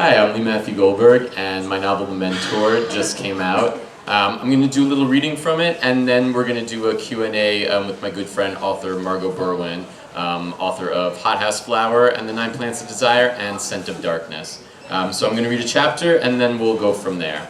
Hi, I'm Matthew Goldberg, and my novel The Mentor just came out. I'm going to do a little reading from it, and then we're going to do a Q&A with my good friend, author Margot Berwin, author of Hothouse Flower and the 9 Plants of Desire and Scent of Darkness. So I'm going to read a chapter, and then we'll go from there.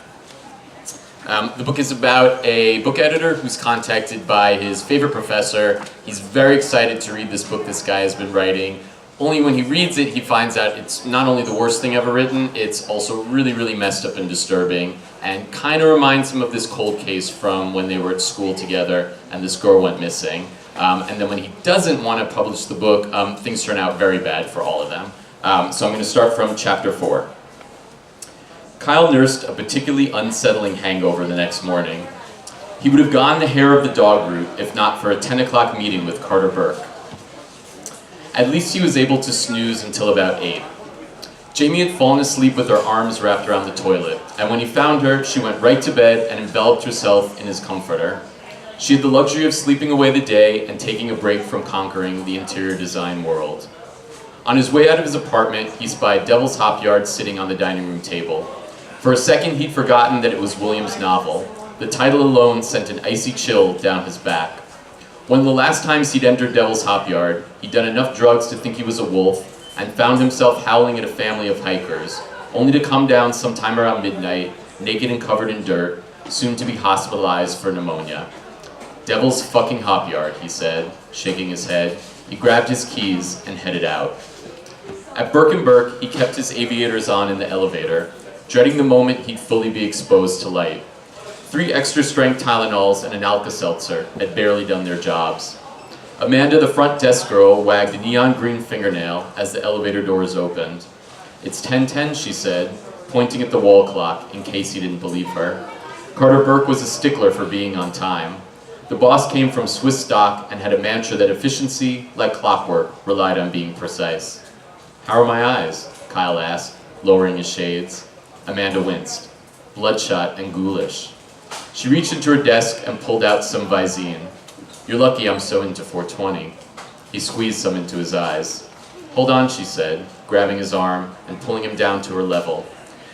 The book is about a book editor who's contacted by his favorite professor. He's very excited to read this book this guy has been writing. Only when he reads it, he finds out it's not only the worst thing ever written, it's also really, really messed up and disturbing, and kind of reminds him of this cold case from when they were at school together and this girl went missing. And then when he doesn't want to publish the book, things turn out very bad for all of them. So I'm going to start from chapter 4. Kyle nursed a particularly unsettling hangover the next morning. He would have gone the hair of the dog route if not for a 10 o'clock meeting with Carter Burke. At least he was able to snooze until about 8. Jamie had fallen asleep with her arms wrapped around the toilet, and when he found her, she went right to bed and enveloped herself in his comforter. She had the luxury of sleeping away the day and taking a break from conquering the interior design world. On his way out of his apartment, he spied Devil's Hop Yard sitting on the dining room table. For a second, he'd forgotten that it was William's novel. The title alone sent an icy chill down his back. One of the last times he'd entered Devil's Hop Yard, he'd done enough drugs to think he was a wolf and found himself howling at a family of hikers, only to come down sometime around midnight, naked and covered in dirt, soon to be hospitalized for pneumonia. Devil's fucking Hop Yard, he said, shaking his head. He grabbed his keys and headed out. At Burke & Burke, he kept his aviators on in the elevator, dreading the moment he'd fully be exposed to light. 3 extra-strength Tylenols and an Alka-Seltzer had barely done their jobs. Amanda, the front desk girl, wagged a neon-green fingernail as the elevator doors opened. "It's 10:10, she said, pointing at the wall clock in case he didn't believe her. Carter Burke was a stickler for being on time. The boss came from Swiss stock and had a mantra that efficiency, like clockwork, relied on being precise. "How are my eyes?" Kyle asked, lowering his shades. Amanda winced, bloodshot and ghoulish. She reached into her desk and pulled out some Visine. "You're lucky I'm so into 420. He squeezed some into his eyes. "Hold on," she said, grabbing his arm and pulling him down to her level.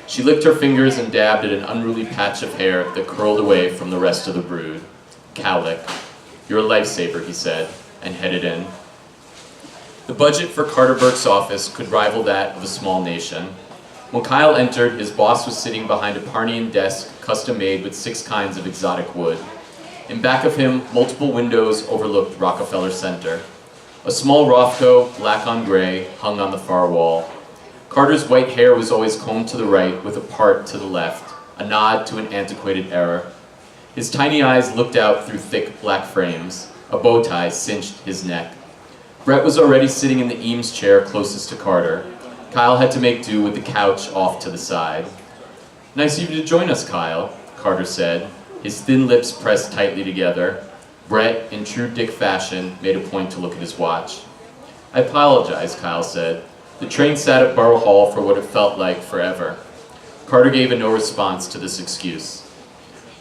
She licked her fingers and dabbed at an unruly patch of hair that curled away from the rest of the brood. "Cowlick. You're a lifesaver," he said, and headed in. The budget for Carter Burke's office could rival that of a small nation. When Kyle entered, his boss was sitting behind a Parnian desk custom-made with 6 kinds of exotic wood. In back of him, multiple windows overlooked Rockefeller Center. A small Rothko, black on gray, hung on the far wall. Carter's white hair was always combed to the right with a part to the left, a nod to an antiquated era. His tiny eyes looked out through thick black frames. A bow tie cinched his neck. Brett was already sitting in the Eames chair closest to Carter. Kyle had to make do with the couch off to the side. "Nice of you to join us, Kyle," Carter said, his thin lips pressed tightly together. Brett, in true Dick fashion, made a point to look at his watch. "I apologize," Kyle said. The train sat at Borough Hall for what it felt like forever. Carter gave a no response to this excuse.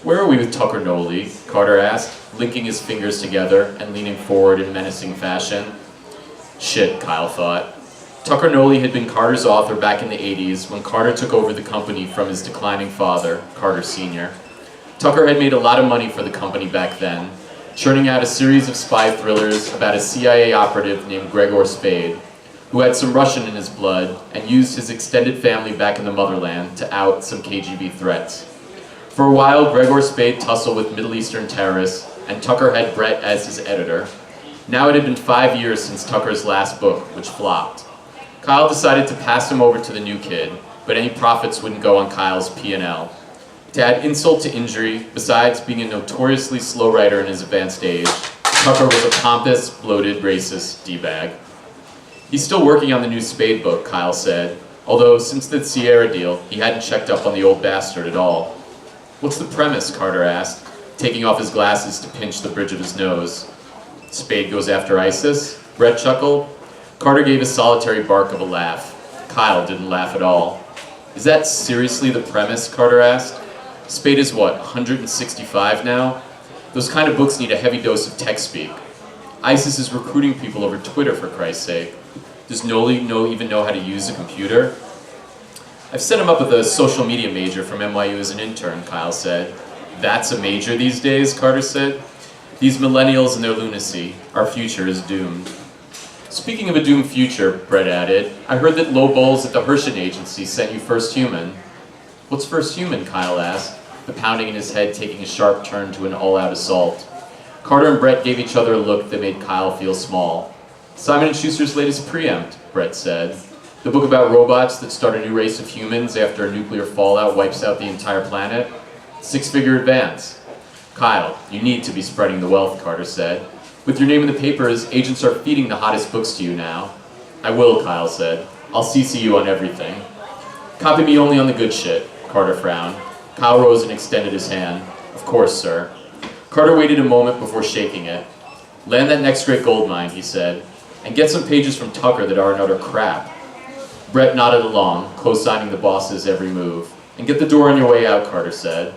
"Where are we with Tucker Noli?" Carter asked, linking his fingers together and leaning forward in menacing fashion. Shit, Kyle thought. Tucker Noli had been Carter's author back in the 80s when Carter took over the company from his declining father, Carter Sr. Tucker had made a lot of money for the company back then, churning out a series of spy thrillers about a CIA operative named Gregor Spade, who had some Russian in his blood and used his extended family back in the motherland to out some KGB threats. For a while, Gregor Spade tussled with Middle Eastern terrorists, and Tucker had Brett as his editor. Now it had been 5 years since Tucker's last book, which flopped. Kyle decided to pass him over to the new kid, but any profits wouldn't go on Kyle's P&L. To add insult to injury, besides being a notoriously slow writer in his advanced age, Tucker was a pompous, bloated, racist D-bag. "He's still working on the new Spade book," Kyle said, although since the Sierra deal, he hadn't checked up on the old bastard at all. "What's the premise?" Carter asked, taking off his glasses to pinch the bridge of his nose. "Spade goes after ISIS?" Brett chuckled. Carter gave a solitary bark of a laugh. Kyle didn't laugh at all. "Is that seriously the premise?" Carter asked. "Spade is what, 165 now? Those kind of books need a heavy dose of tech speak. ISIS is recruiting people over Twitter, for Christ's sake. Does Noli even know how to use a computer?" I've set him up with a social media major from NYU as an intern, Kyle said. That's a major these days, Carter said. These millennials and their lunacy, our future is doomed. Speaking of a doomed future, Brett added, I heard that Low Bowles at the Hershin Agency sent you First Human. What's First Human? Kyle asked, the pounding in his head taking a sharp turn to an all-out assault. Carter and Brett gave each other a look that made Kyle feel small. Simon & Schuster's latest preempt, Brett said. The book about robots that start a new race of humans after a nuclear fallout wipes out the entire planet. 6-figure advance. Kyle, you need to be spreading the wealth, Carter said. With your name in the papers, agents are feeding the hottest books to you now. I will, Kyle said. I'll CC you on everything. Copy me only on the good shit, Carter frowned. Kyle rose and extended his hand. Of course, sir. Carter waited a moment before shaking it. Land that next great gold mine, he said, and get some pages from Tucker that are utter crap. Brett nodded along, co-signing the boss's every move. And get the door on your way out, Carter said.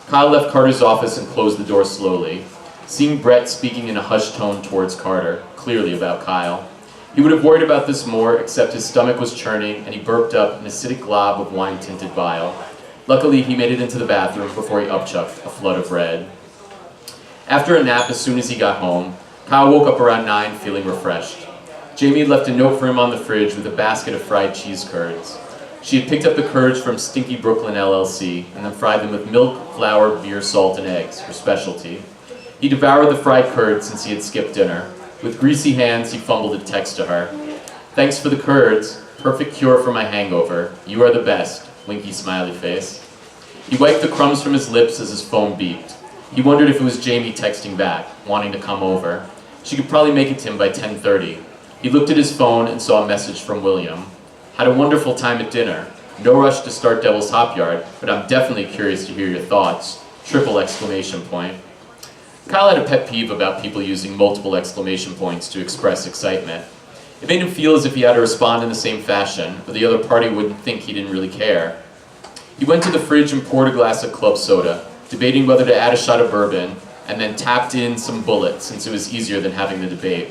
Kyle left Carter's office and closed the door slowly, seeing Brett speaking in a hushed tone towards Carter, clearly about Kyle. He would have worried about this more, except his stomach was churning and he burped up an acidic glob of wine-tinted bile. Luckily, he made it into the bathroom before he upchucked a flood of red. After a nap as soon as he got home, Kyle woke up around 9 feeling refreshed. Jamie had left a note for him on the fridge with a basket of fried cheese curds. She had picked up the curds from Stinky Brooklyn LLC and then fried them with milk, flour, beer, salt, and eggs, her specialty. He devoured the fried curds since he had skipped dinner. With greasy hands, he fumbled a text to her. Thanks for the curds. Perfect cure for my hangover. You are the best. Winky smiley face. He wiped the crumbs from his lips as his phone beeped. He wondered if it was Jamie texting back, wanting to come over. She could probably make it to him by 10:30. He looked at his phone and saw a message from William. Had a wonderful time at dinner. No rush to start Devil's Hop Yard, but I'm definitely curious to hear your thoughts. Triple exclamation point. Kyle had a pet peeve about people using multiple exclamation points to express excitement. It made him feel as if he had to respond in the same fashion, or the other party wouldn't think he didn't really care. He went to the fridge and poured a glass of club soda, debating whether to add a shot of bourbon, and then tapped in some bullets since it was easier than having the debate.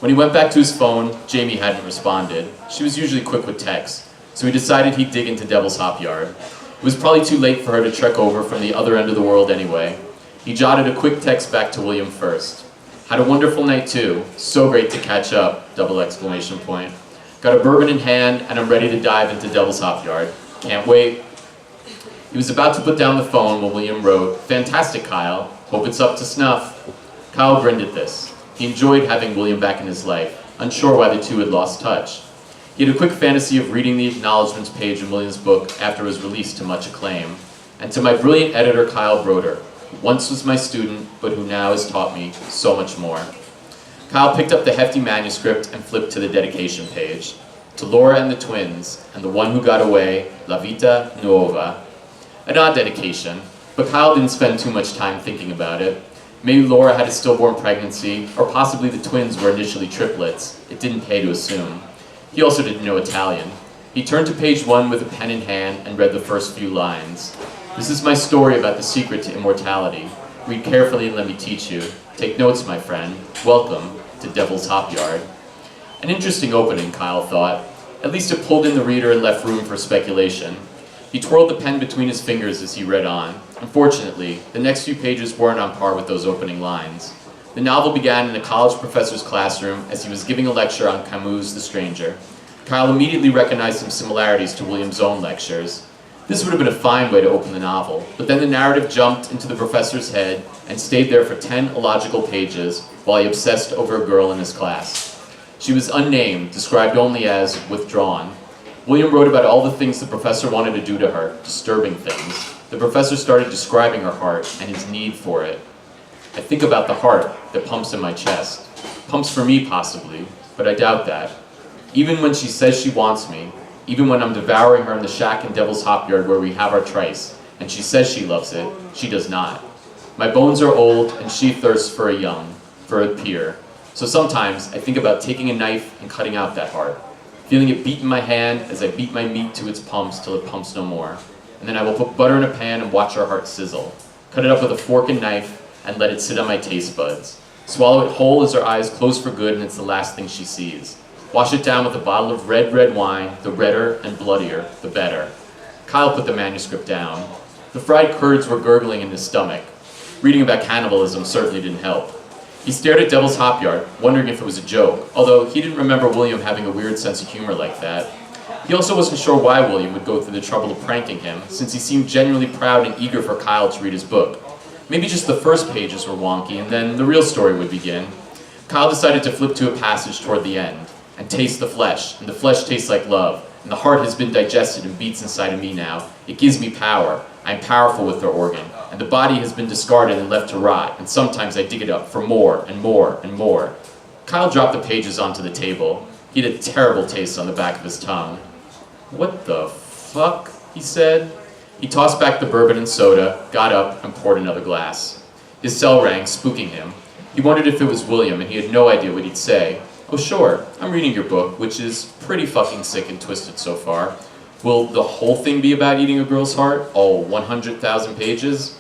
When he went back to his phone, Jamie hadn't responded. She was usually quick with texts, so he decided he'd dig into Devil's Hop Yard. It was probably too late for her to trek over from the other end of the world anyway. He jotted a quick text back to William first. Had a wonderful night too. So great to catch up, double exclamation point. Got a bourbon in hand and I'm ready to dive into Devil's Hop Yard. Can't wait. He was about to put down the phone when William wrote, Fantastic, Kyle. Hope it's up to snuff. Kyle grinned at this. He enjoyed having William back in his life, unsure why the two had lost touch. He had a quick fantasy of reading the acknowledgments page in William's book after it was released to much acclaim. And to my brilliant editor, Kyle Broder, who once was my student, but who now has taught me so much more. Kyle picked up the hefty manuscript and flipped to the dedication page. To Laura and the twins, and the one who got away, La Vita Nuova. An odd dedication, but Kyle didn't spend too much time thinking about it. Maybe Laura had a stillborn pregnancy, or possibly the twins were initially triplets. It didn't pay to assume. He also didn't know Italian. He turned to page 1 with a pen in hand and read the first few lines. This is my story about the secret to immortality. Read carefully and let me teach you. Take notes, my friend. Welcome to Devil's Hop Yard. An interesting opening, Kyle thought. At least it pulled in the reader and left room for speculation. He twirled the pen between his fingers as he read on. Unfortunately, the next few pages weren't on par with those opening lines. The novel began in a college professor's classroom as he was giving a lecture on Camus' The Stranger. Kyle immediately recognized some similarities to William's own lectures. This would have been a fine way to open the novel, but then the narrative jumped into the professor's head and stayed there for 10 illogical pages while he obsessed over a girl in his class. She was unnamed, described only as withdrawn. William wrote about all the things the professor wanted to do to her, disturbing things. The professor started describing her heart and his need for it. I think about the heart that pumps in my chest. Pumps for me, possibly, but I doubt that. Even when she says she wants me, even when I'm devouring her in the shack in Devil's Hop Yard where we have our trice, and she says she loves it, she does not. My bones are old, and she thirsts for a young, for a peer. So sometimes I think about taking a knife and cutting out that heart, feeling it beat in my hand as I beat my meat to its pumps till it pumps no more. And then I will put butter in a pan and watch our heart sizzle. Cut it up with a fork and knife and let it sit on my taste buds. Swallow it whole as her eyes close for good and it's the last thing she sees. Wash it down with a bottle of red, red wine, the redder and bloodier, the better. Kyle put the manuscript down. The fried curds were gurgling in his stomach. Reading about cannibalism certainly didn't help. He stared at Devil's Hop Yard, wondering if it was a joke, although he didn't remember William having a weird sense of humor like that. He also wasn't sure why William would go through the trouble of pranking him, since he seemed genuinely proud and eager for Kyle to read his book. Maybe just the first pages were wonky, and then the real story would begin. Kyle decided to flip to a passage toward the end, and taste the flesh, and the flesh tastes like love, and the heart has been digested and beats inside of me now. It gives me power. I am powerful with their organ, and the body has been discarded and left to rot, and sometimes I dig it up for more and more and more. Kyle dropped the pages onto the table. He had a terrible taste on the back of his tongue. "What the fuck?" he said. He tossed back the bourbon and soda, got up, and poured another glass. His cell rang, spooking him. He wondered if it was William, and he had no idea what he'd say. "Oh sure, I'm reading your book, which is pretty fucking sick and twisted so far. Will the whole thing be about eating a girl's heart? All 100,000 pages?"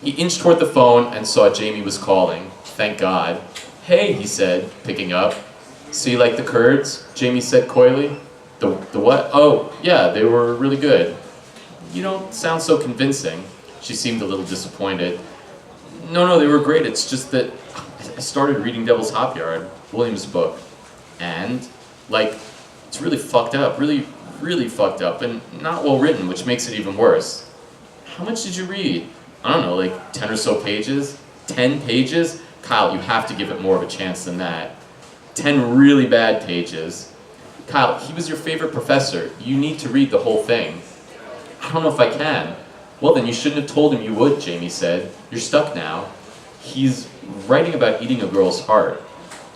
He inched toward the phone and saw Jamie was calling. Thank God. "Hey," he said, picking up. "So you like the curds?" Jamie said coyly. The what? "Oh, yeah, they were really good." "You don't sound so convincing." She seemed a little disappointed. No, they were great. It's just that I started reading Devil's Hop Yard, William's book, and, like, it's really fucked up, really, really fucked up, and not well written, which makes it even worse." "How much did you read?" "I don't know, like 10 or so pages." 10 pages? Kyle, you have to give it more of a chance than that. 10 really bad pages. Kyle, he was your favorite professor. You need to read the whole thing. "I don't know if I can." "Well, then you shouldn't have told him you would," Jamie said. "You're stuck now. He's writing about eating a girl's heart."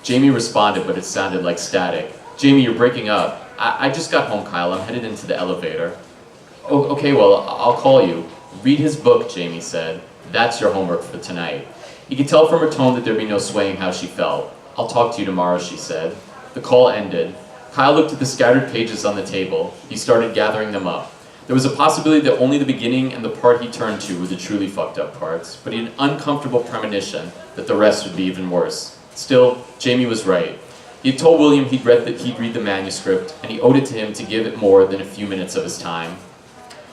Jamie responded, but it sounded like static. "Jamie, you're breaking up." I just got home, Kyle. I'm headed into the elevator." "Oh, okay, well, I'll call you." "Read his book," Jamie said. "That's your homework for tonight." He could tell from her tone that there'd be no swaying how she felt. "I'll talk to you tomorrow," she said. The call ended. Kyle looked at the scattered pages on the table. He started gathering them up. There was a possibility that only the beginning and the part he turned to were the truly fucked up parts, but he had an uncomfortable premonition that the rest would be even worse. Still, Jamie was right. He had told William he'd read the manuscript, and he owed it to him to give it more than a few minutes of his time.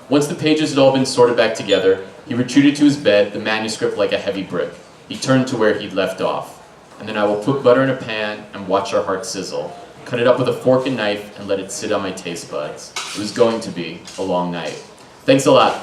Once the pages had all been sorted back together, he retreated to his bed, the manuscript like a heavy brick. He turned to where he'd left off. "And then I will put butter in a pan and watch our heart sizzle. Cut it up with a fork and knife and let it sit on my taste buds. It was going to be a long night." Thanks a lot.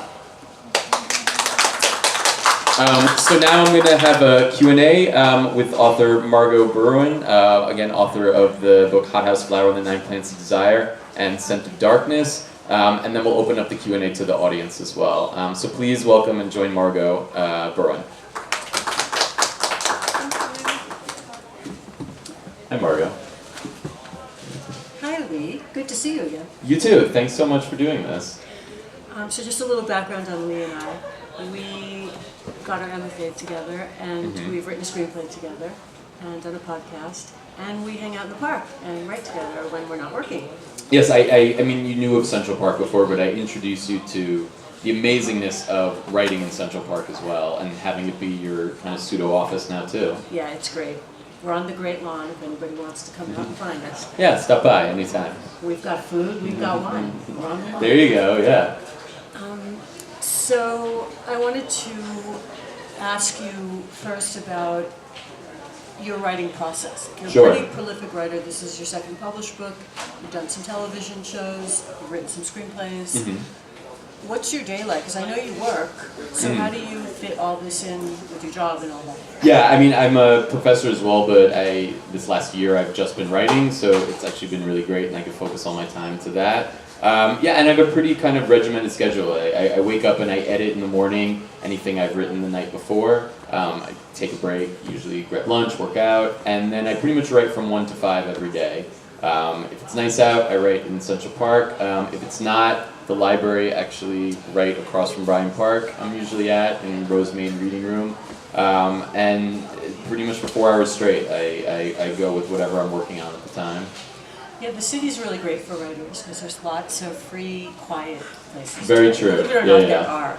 So now I'm going to have a Q&A with author Margot Berwin, again, author of the book Hothouse, Flower and the Nine Plants of Desire and Scent of Darkness. And then we'll open up the Q&A to the audience as well. So please welcome and join Margot Berwin. Hi, Margot. Hi, Lee. Good to see you again. You too. Thanks so much for doing this. So just a little background on Lee and I. We got our MFA together, and we've written a screenplay together, and done a podcast, and we hang out in the park and write together when we're not working. Yes, I mean, you knew of Central Park before, but I introduced you to the amazingness of writing in Central Park as well, and having it be your kind of pseudo office now too. Yeah, it's great. We're on the Great Lawn if anybody wants to come out and find us. Yeah, stop by anytime. We've got food, we've got wine. We're on the lawn. There you go, yeah. So I wanted to ask you first about your writing process. You're Sure. a pretty prolific writer. This is your second published book. You've done some television shows. You've written some screenplays. What's your day like? Because I know you work. So how do you fit all this in with your job and all that? Yeah, I mean, I'm a professor as well, but this last year I've just been writing, so it's actually been really great, and I can focus all my time to that. Yeah, and I have a pretty kind of regimented schedule. I wake up and I edit in the morning anything I've written the night before. I take a break, usually grab lunch, work out, and then I pretty much write from 1 to 5 every day. If it's nice out, I write in Central Park. If it's not, the library actually right across from Bryant Park I'm usually at, in Rosemain Reading Room. And pretty much for 4 hours straight, I go with whatever I'm working on at the time. Yeah, the city's really great for writers because there's lots of free, quiet places. Very true. Believe it or not, there are.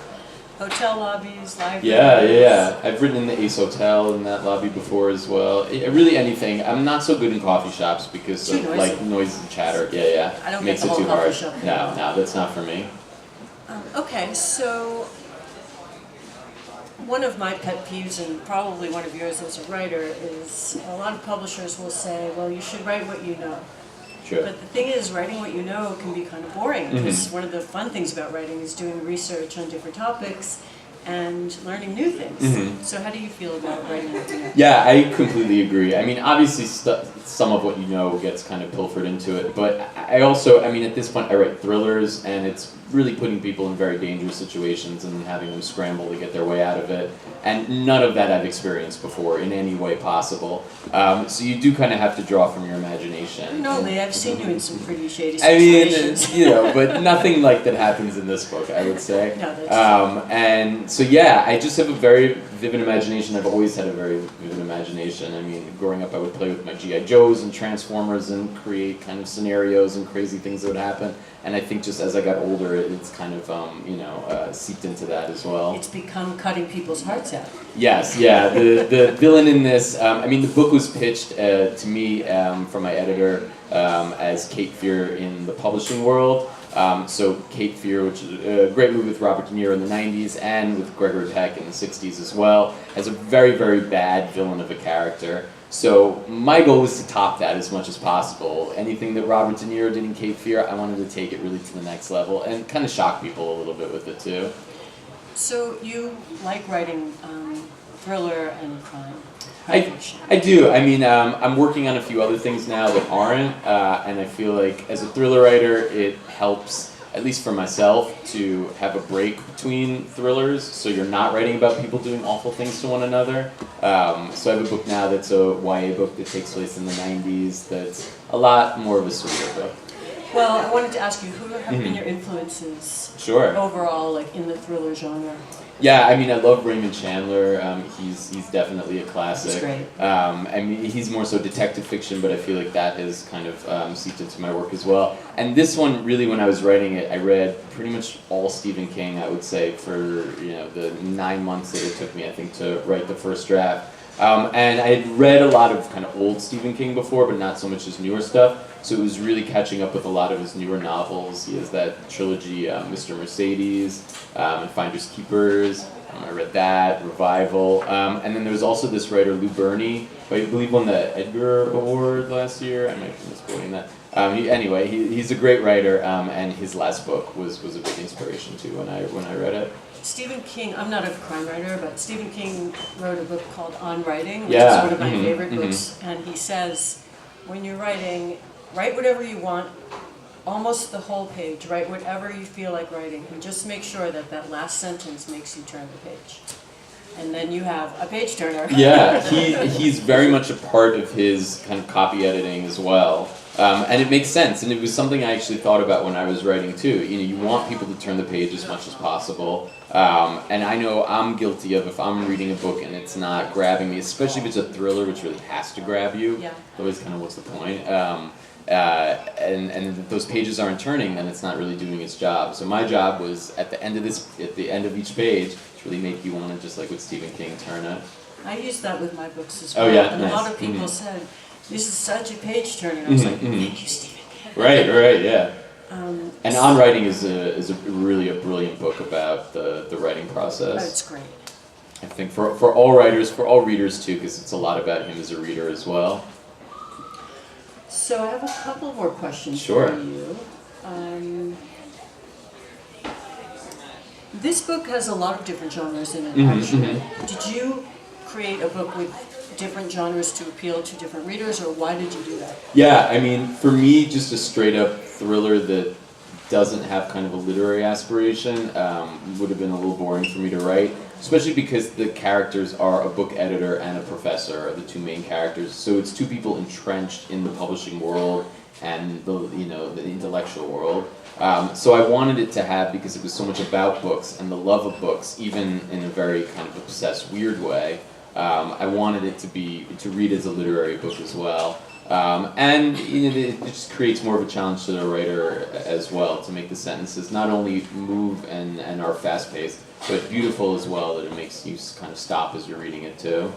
Hotel lobbies, libraries. Yeah. I've written in the Ace Hotel in that lobby before as well. Really anything. I'm not so good in coffee shops because of like noises and chatter. Yeah. I don't Makes get the it whole too coffee hard. shop thing. No, that's not for me. Okay, so one of my pet peeves, and probably one of yours as a writer, is a lot of publishers will say, well, you should write what you know. Sure. But the thing is, writing what you know can be kind of boring, because one of the fun things about writing is doing research on different topics and learning new things. So how do you feel about writing what you know? Yeah, I completely agree. I mean, obviously some of what you know gets kind of pilfered into it, but I also, I mean, at this point I write thrillers, and it's really putting people in very dangerous situations and having them scramble to get their way out of it. And none of that I've experienced before in any way possible. So you do kind of have to draw from your imagination. No, Lee, I've seen you in some pretty shady I situations. mean, you know, but nothing like that happens in this book, I would say. No, that's And so, yeah, I just have a very vivid imagination. I've always had a very vivid imagination. I mean, growing up, I would play with my G.I. Joes and Transformers and create kind of scenarios and crazy things that would happen. And I think just as I got older, it's kind of, seeped into that as well. It's become cutting people's hearts out. Yes, yeah. The villain in this, I mean, the book was pitched to me from my editor as Cape Fear in the publishing world. So Cape Fear, which is a great movie with Robert De Niro in the 90s and with Gregory Peck in the 60s as well, has a very, very bad villain of a character. So my goal was to top that as much as possible. Anything that Robert De Niro did in Cape Fear, I wanted to take it really to the next level and kind of shock people a little bit with it too. So you like writing thriller and crime? I do. I mean, I'm working on a few other things now that aren't, and I feel like as a thriller writer, it helps, at least for myself, to have a break between thrillers, so you're not writing about people doing awful things to one another. So I have a book now that's a YA book that takes place in the 90s that's a lot more of a sweeter book. Well, I wanted to ask you, who have been your influences Sure. overall, like in the thriller genre? Yeah, I mean, I love Raymond Chandler. He's definitely a classic. He's great. I mean, he's more so detective fiction, but I feel like that has kind of seeped into my work as well. And this one, really, when I was writing it, I read pretty much all Stephen King, I would say, for the 9 months that it took me, I think, to write the first draft. And I had read a lot of kind of old Stephen King before, but not so much his newer stuff. So it was really catching up with a lot of his newer novels. He has that trilogy, Mr. Mercedes, and Finders Keepers. I read that, Revival. And then there was also this writer, Lou Berney, who I believe won the Edgar Award last year. I might be misquoting that. Anyway, he's a great writer, and his last book was a big inspiration too when I read it. Stephen King, I'm not a crime writer, but Stephen King wrote a book called On Writing, which Yeah. is one of my favorite books, and he says, when you're writing, write whatever you want, almost the whole page, write whatever you feel like writing, and just make sure that that last sentence makes you turn the page. And then you have a page turner. Yeah, he's very much a part of his kind of copy editing as well. And it makes sense, and it was something I actually thought about when I was writing too. You want people to turn the page as much as possible. And I know I'm guilty of, if I'm reading a book and it's not grabbing me, especially if it's a thriller which really has to grab you, Yeah. always kind of what's the point? And if those pages aren't turning, then it's not really doing its job. So my job was at the end of each page to really make you want to, just like with Stephen King, turn it. I use that with my books as well. Oh, yeah, And a nice. lot of people said, this is such a page turner. And I was like, thank you, Stephen. Right, yeah. And On Writing is really a brilliant book about the writing process. Oh, it's great. I think for all writers, for all readers too, because it's a lot about him as a reader as well. So I have a couple more questions Sure. for you. This book has a lot of different genres in it, actually. Did you create a book with different genres to appeal to different readers, or why did you do that? Yeah, I mean, for me, just a straight up thriller that doesn't have kind of a literary aspiration would have been a little boring for me to write, especially because the characters are a book editor and a professor, are the two main characters. So it's two people entrenched in the publishing world and the intellectual world. So I wanted it to have, because it was so much about books and the love of books, even in a very kind of obsessed, weird way, I wanted it to read as a literary book as well. And it just creates more of a challenge to the writer as well, to make the sentences not only move and are fast-paced, but beautiful as well, that it makes you kind of stop as you're reading it too.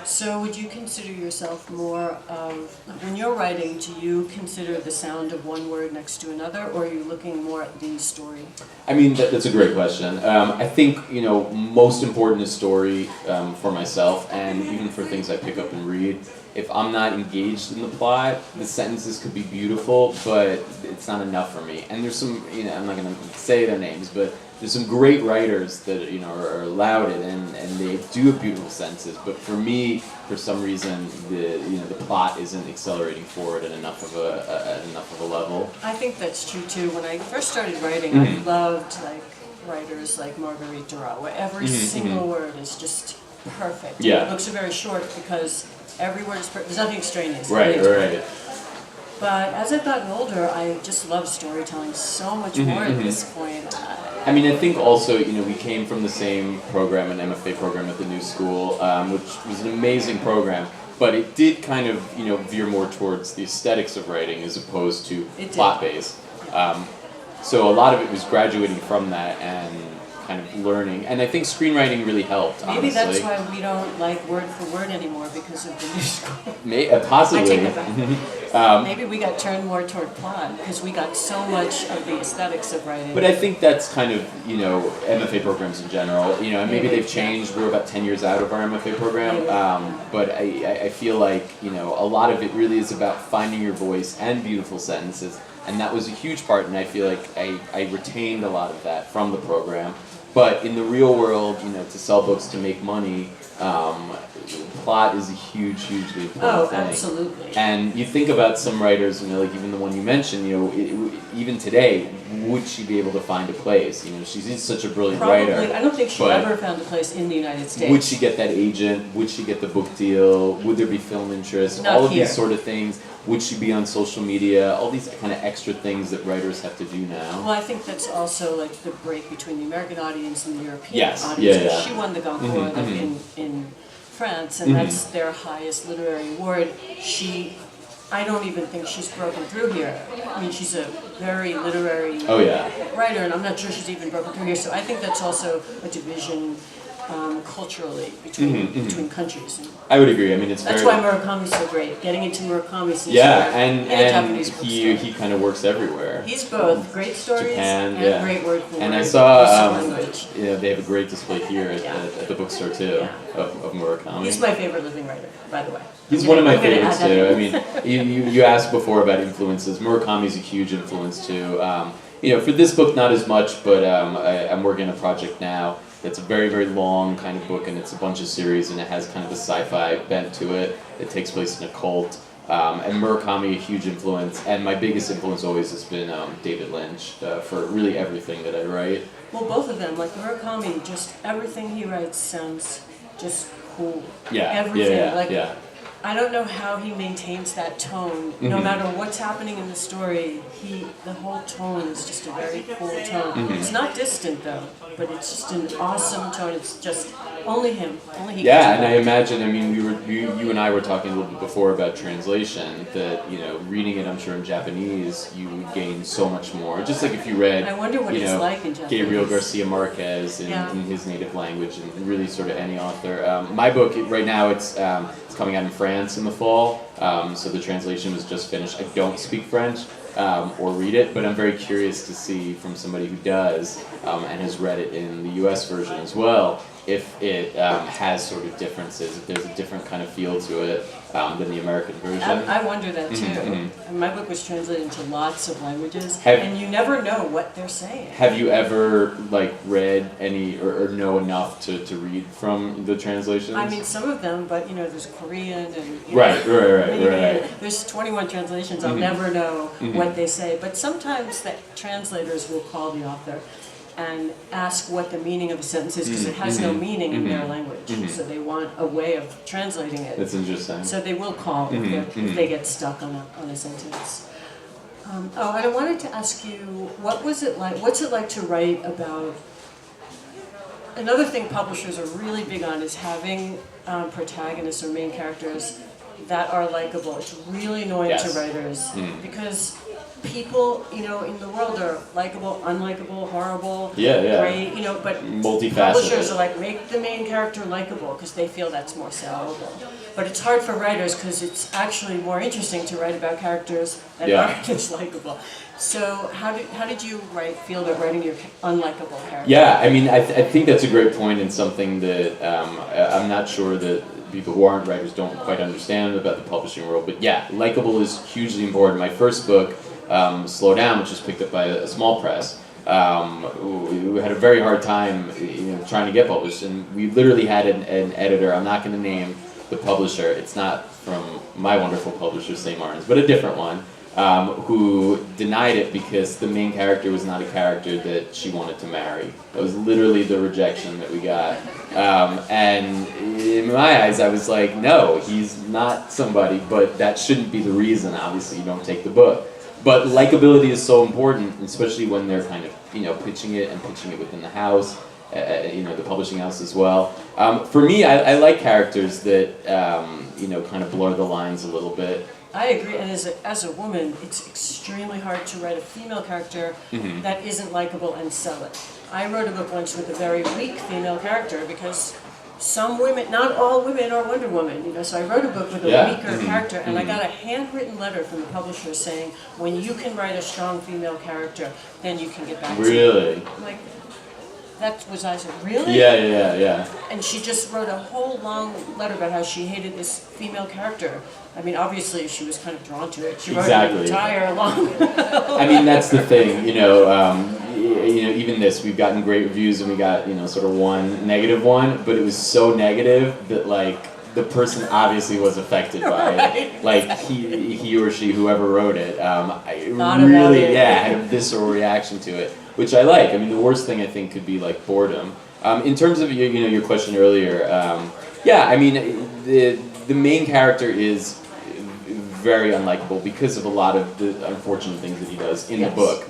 So would you consider yourself more of, when you're writing, do you consider the sound of one word next to another, or are you looking more at the story? I mean, that's a great question. I think, most important is story for myself, and even for things I pick up and read. If I'm not engaged in the plot, the sentences could be beautiful, but it's not enough for me. And there's some, I'm not going to say their names, but there's some great writers that are lauded and they do have beautiful sentences. But for me, for some reason, the plot isn't accelerating forward at enough of a level. I think that's true too. When I first started writing, I loved writers like Margot Berwin, where every single word is just perfect. Yeah. The books are very short because every word is perfect. There's nothing extraneous. Right. But as I've gotten older, I just love storytelling so much more at this point. I mean, I think also, we came from the same program, an MFA program at the New School, which was an amazing program, but it did kind of, veer more towards the aesthetics of writing as opposed to plot-based. So a lot of it was graduating from that and kind of learning, and I think screenwriting really helped, Maybe honestly. that's why we don't like word for word anymore, because of the New School. Possibly. I take it back. Maybe we got turned more toward plot because we got so much of the aesthetics of writing. But I think that's kind of, MFA programs in general, and maybe they've changed. We're about 10 years out of our MFA program, but I feel like, a lot of it really is about finding your voice and beautiful sentences, and that was a huge part, and I feel like I retained a lot of that from the program. But in the real world, to sell books, to make money, plot is a hugely important thing. Absolutely. And you think about some writers, like even the one you mentioned, even today, would she be able to find a place? She's such a brilliant writer. I don't think she ever found a place in the United States. Would she get that agent? Would she get the book deal? Would there be film interest? Not all of here. these sort of things. Would she be on social media? All these kind of extra things that writers have to do now. Well, I think that's also like the break between the American audience and the European audience. Yeah. She won the Goncourt in France, and that's their highest literary award. I don't even think she's broken through here. I mean, she's a very literary writer, and I'm not sure she's even broken through here. So I think that's also a division culturally between countries. And I would agree. I mean, that's why Murakami's so great. Getting into Murakami seems and Japanese he kind of works everywhere. He's both great stories Japan, and great word for word. And I saw language. they have a great display here at the bookstore too of Murakami. He's my favorite living writer, by the way. He's one of my favorites too. I mean, you asked before about influences. Murakami's a huge influence too. For this book, not as much, but I'm working on a project now. It's a very, very long kind of book, and it's a bunch of series, and it has kind of a sci-fi bent to it. It takes place in a cult, and Murakami, a huge influence, and my biggest influence always has been David Lynch for really everything that I write. Well, both of them, like Murakami, just everything he writes sounds just cool. Everything. I don't know how he maintains that tone. No matter what's happening in the story, the whole tone is just a very cool tone. It's not distant though, but it's just an awesome tone. It's just only him. Only he. Yeah, and I imagine. I mean, you and I were talking a little bit before about translation. That reading it, I'm sure in Japanese, you would gain so much more. Just like if you read, I wonder what it's like in Japanese. Gabriel Garcia Marquez in his native language, and really sort of any author. My book right now, it's coming out in France in the fall, so the translation was just finished. I don't speak French or read it, but I'm very curious to see from somebody who does and has read it in the US version as well, if it has sort of differences, if there's a different kind of feel to it than the American version. I wonder that too. And my book was translated into lots of languages, and you never know what they're saying. Have you ever read any or know enough to read from the translations? I mean, some of them, but there's Korean and right. There's 21 translations. I'll never know what they say, but sometimes the translators will call the author and ask what the meaning of a sentence is, because it has no meaning in their language. So they want a way of translating it. That's interesting. So they will call if they get stuck on a sentence. And I wanted to ask you, what's it like to write about? Another thing publishers are really big on is having protagonists or main characters that are likable. It's really annoying to writers because people, you know, in the world are likable, unlikable, horrible, Yeah. great, you know, but Multifaceted. publishers are like, make the main character likable because they feel that's more sellable. But it's hard for writers because it's actually more interesting to write about characters that aren't as likable. So how did you feel about writing your unlikable character? Yeah, I mean, I think that's a great point and something that I'm not sure that people who aren't writers don't quite understand about the publishing world. But yeah, likable is hugely important. My first book, Slow Down, which was picked up by a small press, we had a very hard time, you know, trying to get published, and we literally had an editor. I'm not going to name the publisher. It's not from my wonderful publisher, St. Martin's, but a different one. Who denied it because the main character was not a character that she wanted to marry. That was literally the rejection that we got. And in my eyes, I was like, no, he's not somebody, but that shouldn't be the reason. Obviously, you don't take the book. But likability is so important, especially when they're kind of, you know, pitching it within the house, you know, the publishing house as well. For me, I like characters that, you know, kind of blur the lines a little bit. I agree, and as a woman, it's extremely hard to write a female character that isn't likable and sell it. I wrote a book once with a very weak female character because some women, not all women are Wonder Woman, you know, so I wrote a book with a weaker character, and I got a handwritten letter from the publisher saying, when you can write a strong female character, then you can get back to me. Really? Like, that was, I said, really? Yeah. And she just wrote a whole long letter about how she hated this female character. I mean, obviously, she was kind of drawn to it. She wrote an entire long... I mean, that's the thing, you know, even this, we've gotten great reviews and we got, you know, sort of one negative one, but it was so negative that, like, the person obviously was affected by it. Like, he or she, whoever wrote it, really, had a visceral reaction to it, which I like. I mean, the worst thing I think could be, like, boredom. In terms of, you know, your question earlier, I mean, the main character is very unlikable because of a lot of the unfortunate things that he does in the book.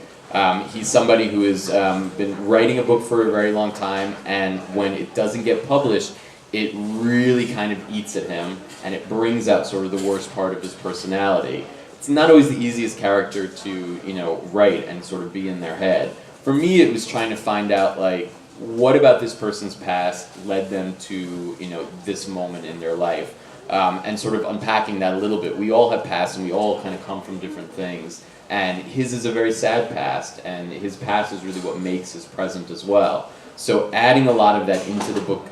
He's somebody who has been writing a book for a very long time, and when it doesn't get published, it really kind of eats at him, and it brings out sort of the worst part of his personality. It's not always the easiest character to, you know, write and sort of be in their head. For me, it was trying to find out, like, what about this person's past led them to, you know, this moment in their life. And sort of unpacking that a little bit. We all have past and we all kind of come from different things. And his is a very sad past, and his past is really what makes his present as well. So adding a lot of that into the book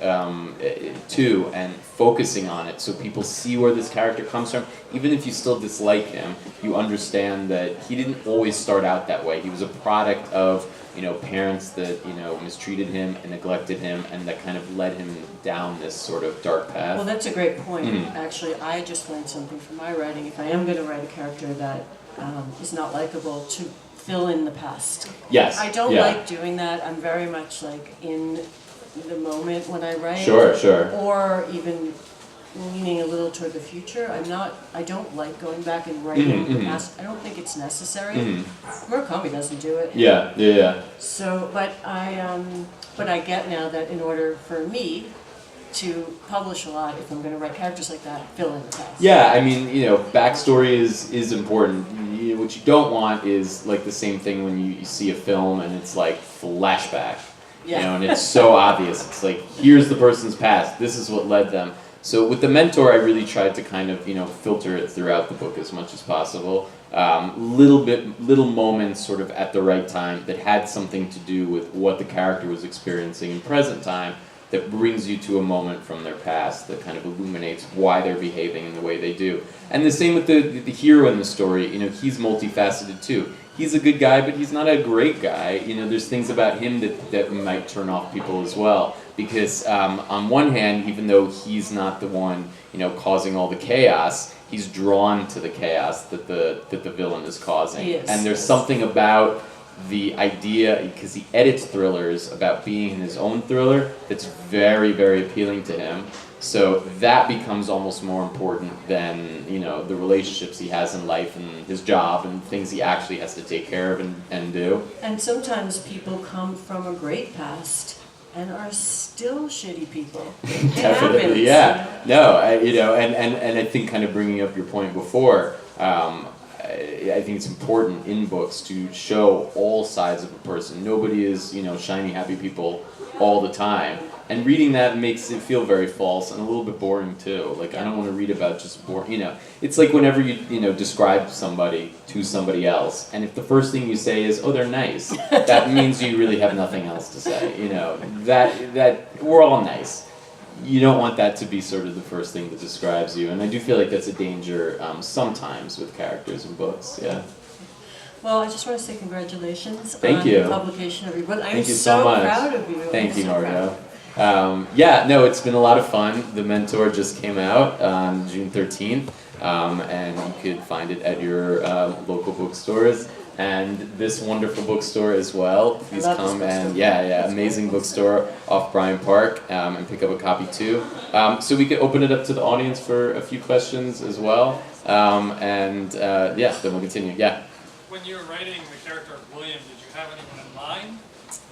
too, and focusing on it so people see where this character comes from. Even if you still dislike him, you understand that he didn't always start out that way. He was a product of, you know, parents that, you know, mistreated him and neglected him, and that kind of led him down this sort of dark path. Well, that's a great point. Actually, I just learned something from my writing. If I am going to write a character that is not likable, to fill in the past. Yes. I don't like doing that. I'm very much like in the moment when I write. Sure. Or even leaning a little toward the future. I don't like going back and writing the past. I don't think it's necessary. Murakami doesn't do it. Yeah. So, but I get now that in order for me to publish a lot, if I'm going to write characters like that, fill in the past. Yeah, I mean, you know, backstory is important. What you don't want is like the same thing when you see a film and it's like flashback. You know, and it's so obvious. It's like, here's the person's past. This is what led them. So with The Mentor, I really tried to kind of, you know, filter it throughout the book as much as possible. Little moments sort of at the right time that had something to do with what the character was experiencing in present time, that brings you to a moment from their past that kind of illuminates why they're behaving in the way they do. And the same with the hero in the story. You know, he's multifaceted too. He's a good guy, but he's not a great guy. You know, there's things about him that might turn off people as well. Because on one hand, even though he's not the one, you know, causing all the chaos, he's drawn to the chaos that the villain is causing. Yes. And there's something about the idea, because he edits thrillers, about being in his own thriller that's very, very appealing to him. So that becomes almost more important than, you know, the relationships he has in life and his job and things he actually has to take care of and do. And sometimes people come from a great past and are still shitty people. It Definitely, happens, yeah. No, you know, and I think kind of bringing up your point before, I think it's important in books to show all sides of a person. Nobody is, shiny, happy people all the time. And reading that makes it feel very false and a little bit boring too. Like, I don't want to read about just boring, It's like whenever you describe somebody to somebody else, and if the first thing you say is, oh, they're nice, that means you really have nothing else to say, that we're all nice. You don't want that to be sort of the first thing that describes you, and I do feel like that's a danger sometimes with characters in books, yeah. Well, I just want to say congratulations Thank on you. the publication of your book. Thank you so much. Proud of you. Thank you, Margot. It's been a lot of fun. The Mentor just came out on June 13th, and you could find it at your local bookstores. And this wonderful bookstore as well. Please come and amazing bookstore off Bryant Park, and pick up a copy too. So we could open it up to the audience for a few questions as well, then we'll continue. Yeah. When you were writing the character of William, did you have anyone in mind?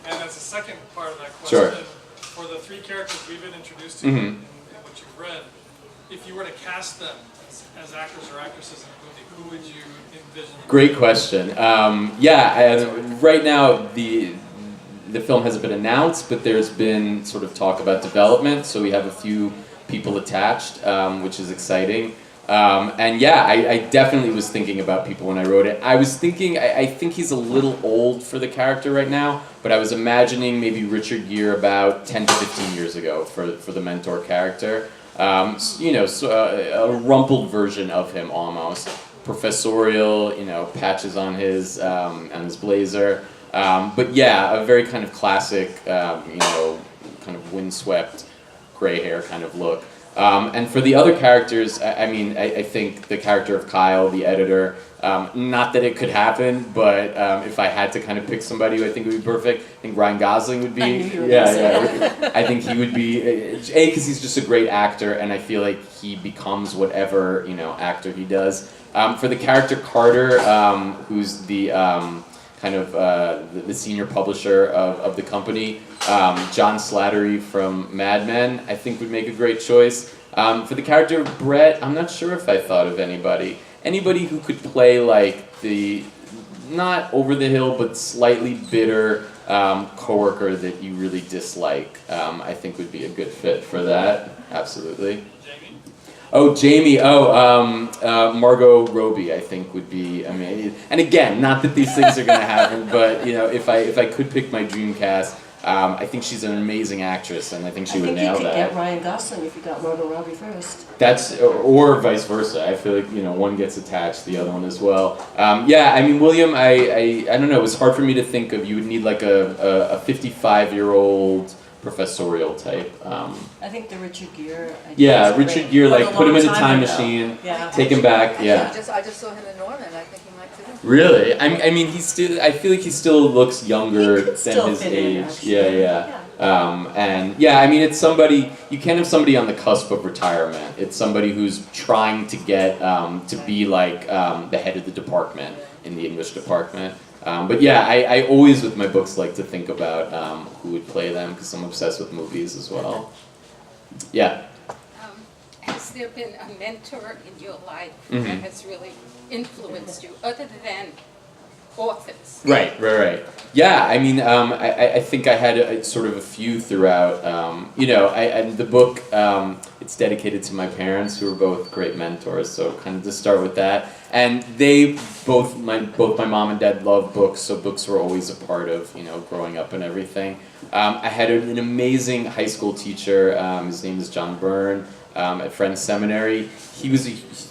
And as a second part of that question, Sure. For the three characters we've been introduced to in what you've read, if you were to cast them as actors or actresses in a movie, who would you envision? Great question. Right now the film hasn't been announced, but there's been sort of talk about development, so we have a few people attached, which is exciting. I definitely was thinking about people when I wrote it. I was thinking, I think he's a little old for the character right now, but I was imagining maybe Richard Gere about 10 to 15 years ago for the Mentor character. A rumpled version of him almost. Professorial, patches on his blazer. A very kind of classic, kind of windswept, gray hair kind of look. And for the other characters, I think the character of Kyle, the editor, not that it could happen, but if I had to kind of pick somebody who I think would be perfect, I think Ryan Gosling would be. I think he would be, because he's just a great actor, and I feel like he becomes whatever, actor he does. For the character Carter, who's the the senior publisher of the company, John Slattery from Mad Men, I think would make a great choice. For the character of Brett, I'm not sure if I thought of anybody. Anybody who could play like the, not over the hill, but slightly bitter coworker that you really dislike, I think would be a good fit for that. Absolutely. Jamie. Margot Robbie, I think would be amazing. And again, not that these things are going to happen, but if I could pick my dream cast, I think she's an amazing actress, and I think she would nail that. I think you could get Ryan Gosling if you got Margot Robbie first. That's, or vice versa. I feel like one gets attached, the other one as well. William, I don't know. It was hard for me to think of. You would need like a 55-year-old professorial type. I think the Richard Gere. Richard Gere, like put him in a time machine, take him back. I just saw him in Norman. I think he might fit in. Really? He's still. I feel like he still looks younger than his age. It's somebody, you can't have somebody on the cusp of retirement. It's somebody who's trying to get to be like the head of the department in the English department. I always with my books like to think about who would play them, because I'm obsessed with movies as well. Yeah. Has there been a mentor in your life that has really influenced you, other than authors? Right. Yeah, I think I had sort of a few throughout. The book, it's dedicated to my parents, who are both great mentors, so kind of to start with that. And they both my mom and dad love books, so books were always a part of, growing up and everything. I had an amazing high school teacher, his name is John Byrne, at Friends Seminary. He was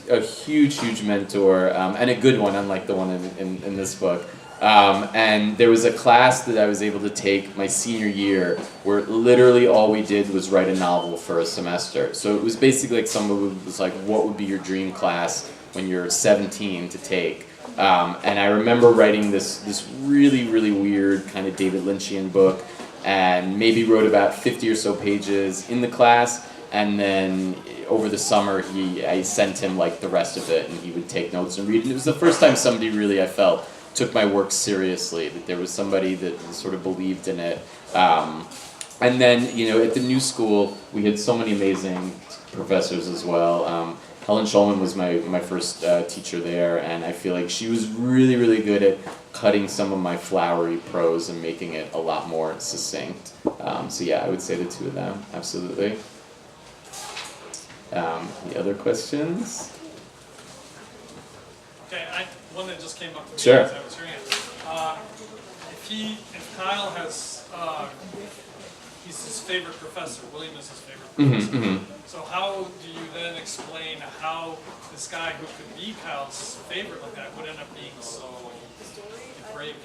a huge mentor, and a good one, unlike the one in this book. And there was a class that I was able to take my senior year where literally all we did was write a novel for a semester. So it was basically like someone was like, what would be your dream class when you're 17 to take? And I remember writing this really weird kind of David Lynchian book, and maybe wrote about 50 or so pages in the class, and then over the summer I sent him like the rest of it, and he would take notes and read. And it was the first time somebody really, I felt, took my work seriously, that there was somebody that sort of believed in it. And then, at the new school, we had so many amazing professors as well. Helen Schulman was my first teacher there, and I feel like she was really, really good at cutting some of my flowery prose and making it a lot more succinct. So yeah, I would say the two of them, absolutely. Any other questions? Okay, one that just came up to me Sure. as I was hearing it. If Kyle has, he's his favorite professor, William is his favorite professor. So how do you then explain how this guy who could be Kyle's favorite like that would end up being so depraved?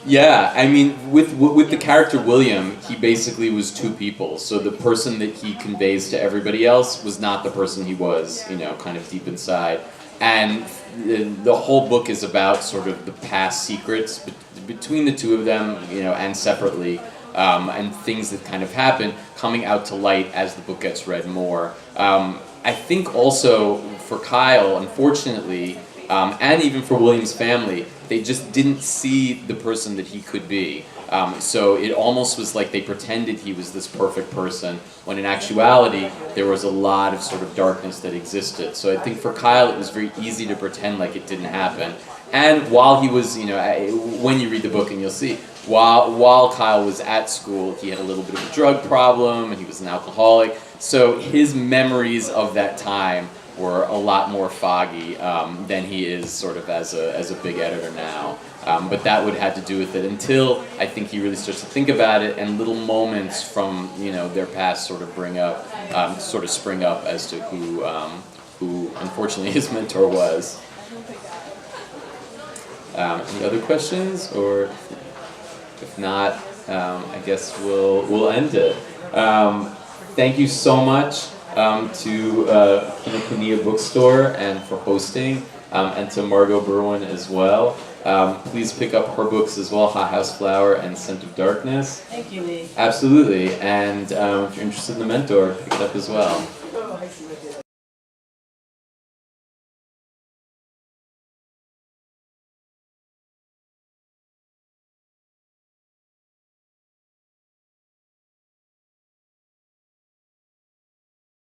Yeah, I mean, with the character William, he basically was two people. So the person that he conveys to everybody else was not the person he was, you know, kind of deep inside. And the whole book is about sort of the past secrets between the two of them, you know, and separately, and things that kind of happen coming out to light as the book gets read more. I think also for Kyle, unfortunately, and even for William's family, they just didn't see the person that he could be. So it almost was like they pretended he was this perfect person, when in actuality, there was a lot of sort of darkness that existed. So I think for Kyle, it was very easy to pretend like it didn't happen. And while he was, you know, when you read the book and you'll see, while Kyle was at school, he had a little bit of a drug problem, and he was an alcoholic. So his memories of that time were a lot more foggy than he is sort of as a big editor now. But that would have to do with it until I think he really starts to think about it, and little moments from, you know, their past sort of spring up as to who unfortunately his mentor was. Any other questions, or if not, I guess we'll end it. Thank you so much to Kinokuniya Bookstore and for hosting, and to Margot Berwin as well. Please pick up her books as well, Hothouse Flower and Scent of Darkness. Thank you, Lee. Absolutely, and if you're interested in The Mentor, pick it up as well.